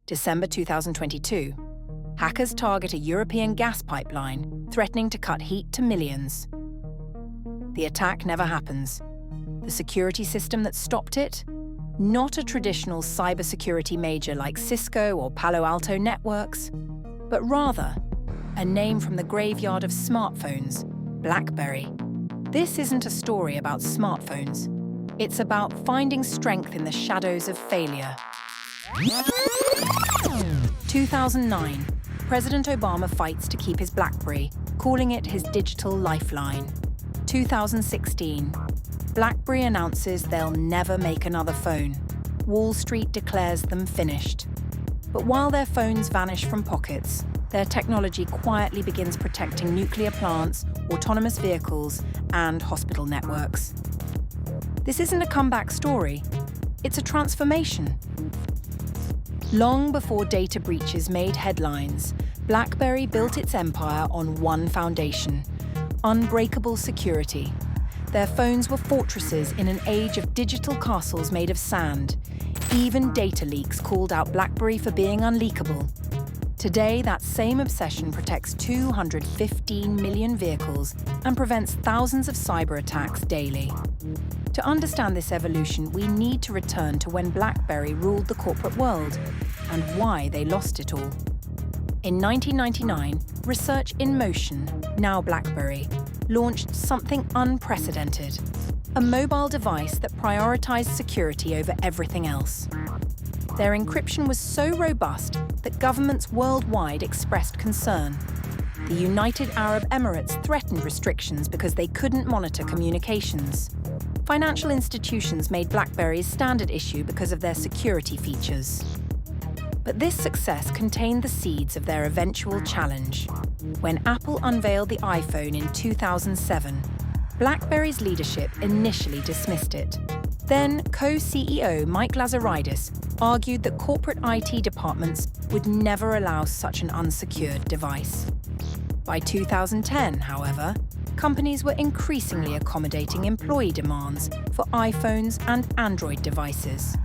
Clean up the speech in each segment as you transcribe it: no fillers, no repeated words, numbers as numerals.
December 2022. Hackers target a European gas pipeline, threatening to cut heat to millions. The attack never happens. The security system that stopped it? Not a traditional cybersecurity major like Cisco or Palo Alto Networks, but rather a name from the graveyard of smartphones, BlackBerry. This isn't a story about smartphones. It's about finding strength in the shadows of failure. 2009, President Obama fights to keep his BlackBerry, calling it his digital lifeline. 2016, BlackBerry announces they'll never make another phone. Wall Street declares them finished. But while their phones vanish from pockets, their technology quietly begins protecting nuclear plants, autonomous vehicles, and hospital networks. This isn't a comeback story, it's a transformation. Long before data breaches made headlines, BlackBerry built its empire on one foundation: unbreakable security. Their phones were fortresses in an age of digital castles made of sand. Even data leaks called out BlackBerry for being unleakable. Today, that same obsession protects 215 million vehicles and prevents thousands of cyber attacks daily. To understand this evolution, we need to return to when BlackBerry ruled the corporate world and why they lost it all. In 1999, Research in Motion, now BlackBerry, launched something unprecedented: a mobile device that prioritized security over everything else. Their encryption was so robust that governments worldwide expressed concern. The United Arab Emirates threatened restrictions because they couldn't monitor communications. Financial institutions made BlackBerry's standard issue because of their security features. But this success contained the seeds of their eventual challenge. When Apple unveiled the iPhone in 2007, BlackBerry's leadership initially dismissed it. Then, co-CEO Mike Lazaridis argued that corporate IT departments would never allow such an unsecured device. By 2010, however, companies were increasingly accommodating employee demands for iPhones and Android devices.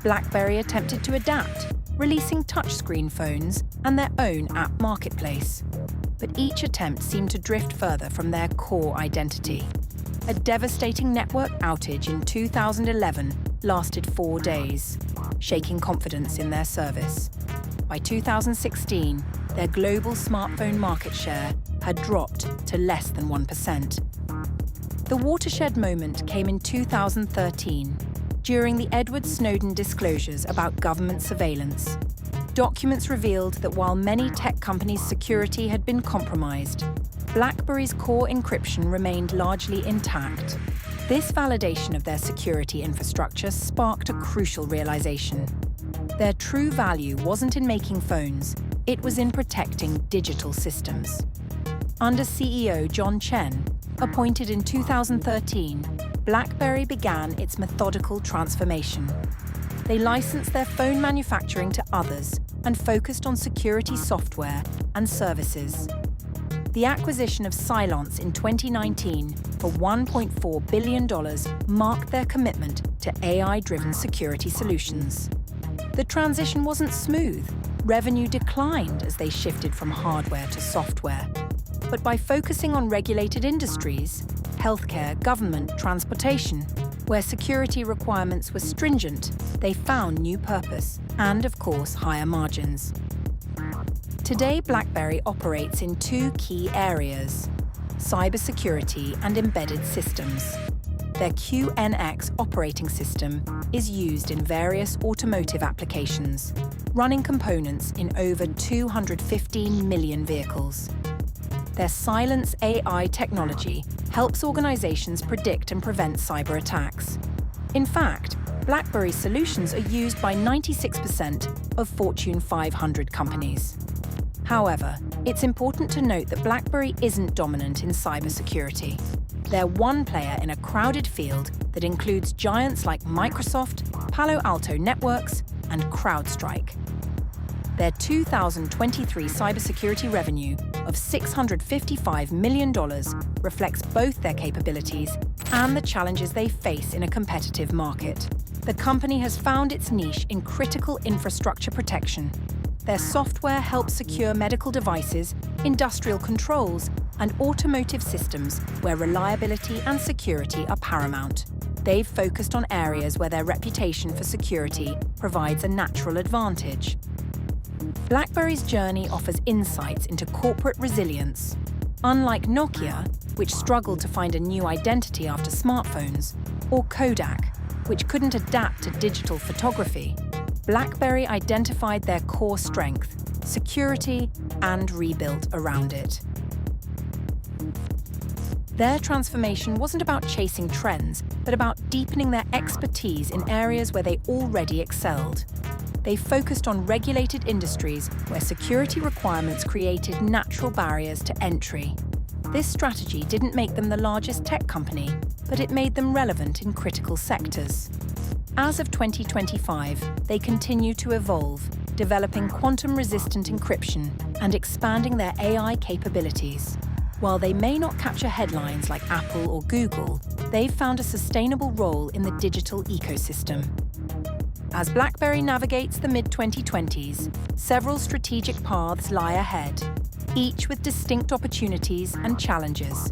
BlackBerry attempted to adapt, releasing touchscreen phones and their own app marketplace. But each attempt seemed to drift further from their core identity. A devastating network outage in 2011 lasted 4 days, shaking confidence in their service. By 2016, their global smartphone market share had dropped to less than 1%. The watershed moment came in 2013, during the Edward Snowden disclosures about government surveillance. Documents revealed that while many tech companies' security had been compromised, BlackBerry's core encryption remained largely intact. This validation of their security infrastructure sparked a crucial realization. Their true value wasn't in making phones, it was in protecting digital systems. Under CEO John Chen, appointed in 2013, BlackBerry began its methodical transformation. They licensed their phone manufacturing to others and focused on security software and services. The acquisition of Cylance in 2019 for $1.4 billion marked their commitment to AI-driven security solutions. The transition wasn't smooth. Revenue declined as they shifted from hardware to software. But by focusing on regulated industries, healthcare, government, transportation, where security requirements were stringent, they found new purpose and, of course, higher margins. Today, BlackBerry operates in two key areas: cybersecurity and embedded systems. Their QNX operating system is used in various automotive applications, running components in over 215 million vehicles. Their Cylance AI technology helps organizations predict and prevent cyber attacks. In fact, BlackBerry solutions are used by 96% of Fortune 500 companies. However, it's important to note that BlackBerry isn't dominant in cybersecurity. They're one player in a crowded field that includes giants like Microsoft, Palo Alto Networks, and CrowdStrike. Their 2023 cybersecurity revenue of $655 million reflects both their capabilities and the challenges they face in a competitive market. The company has found its niche in critical infrastructure protection. Their software helps secure medical devices, industrial controls, and automotive systems where reliability and security are paramount. They've focused on areas where their reputation for security provides a natural advantage. BlackBerry's journey offers insights into corporate resilience. Unlike Nokia, which struggled to find a new identity after smartphones, or Kodak, which couldn't adapt to digital photography, BlackBerry identified their core strength, security, and rebuilt around it. Their transformation wasn't about chasing trends, but about deepening their expertise in areas where they already excelled. They focused on regulated industries where security requirements created natural barriers to entry. This strategy didn't make them the largest tech company, but it made them relevant in critical sectors. As of 2025, they continue to evolve, developing quantum-resistant encryption and expanding their AI capabilities. While they may not capture headlines like Apple or Google, they've found a sustainable role in the digital ecosystem. As BlackBerry navigates the mid-2020s, several strategic paths lie ahead, each with distinct opportunities and challenges.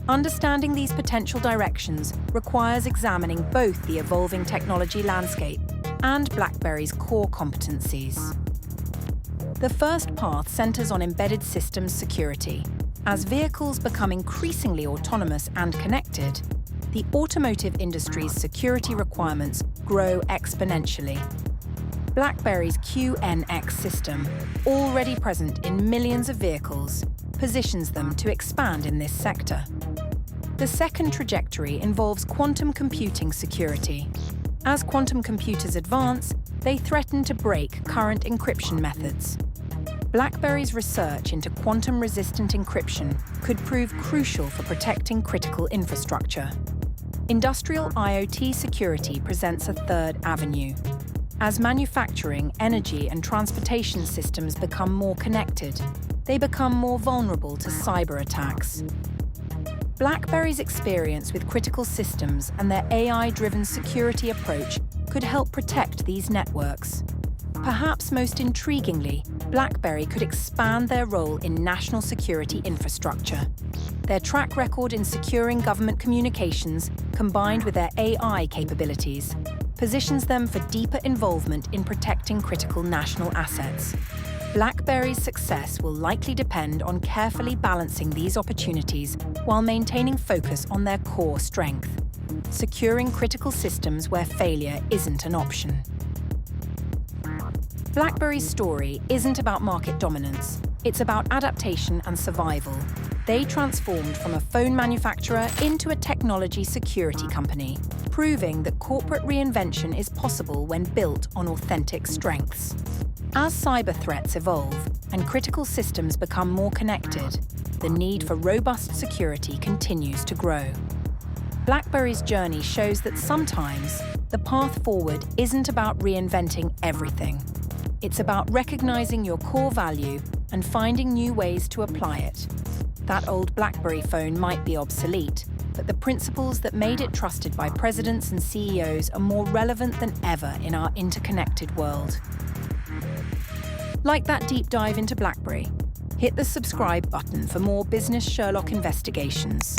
Understanding these potential directions requires examining both the evolving technology landscape and BlackBerry's core competencies. The first path centers on embedded systems security. As vehicles become increasingly autonomous and connected, the automotive industry's security requirements grow exponentially. BlackBerry's QNX system, already present in millions of vehicles, positions them to expand in this sector. The second trajectory involves quantum computing security. As quantum computers advance, they threaten to break current encryption methods. BlackBerry's research into quantum-resistant encryption could prove crucial for protecting critical infrastructure. Industrial IoT security presents a third avenue. As manufacturing, energy, and transportation systems become more connected, they become more vulnerable to cyber attacks. BlackBerry's experience with critical systems and their AI-driven security approach could help protect these networks. Perhaps most intriguingly, BlackBerry could expand their role in national security infrastructure. Their track record in securing government communications, combined with their AI capabilities, positions them for deeper involvement in protecting critical national assets. BlackBerry's success will likely depend on carefully balancing these opportunities while maintaining focus on their core strength, securing critical systems where failure isn't an option. BlackBerry's story isn't about market dominance, it's about adaptation and survival. They transformed from a phone manufacturer into a technology security company, proving that corporate reinvention is possible when built on authentic strengths. As cyber threats evolve and critical systems become more connected, the need for robust security continues to grow. BlackBerry's journey shows that sometimes the path forward isn't about reinventing everything. It's about recognizing your core value and finding new ways to apply it. That old BlackBerry phone might be obsolete, but the principles that made it trusted by presidents and CEOs are more relevant than ever in our interconnected world. Like that deep dive into BlackBerry? Hit the subscribe button for more Business Sherlock investigations.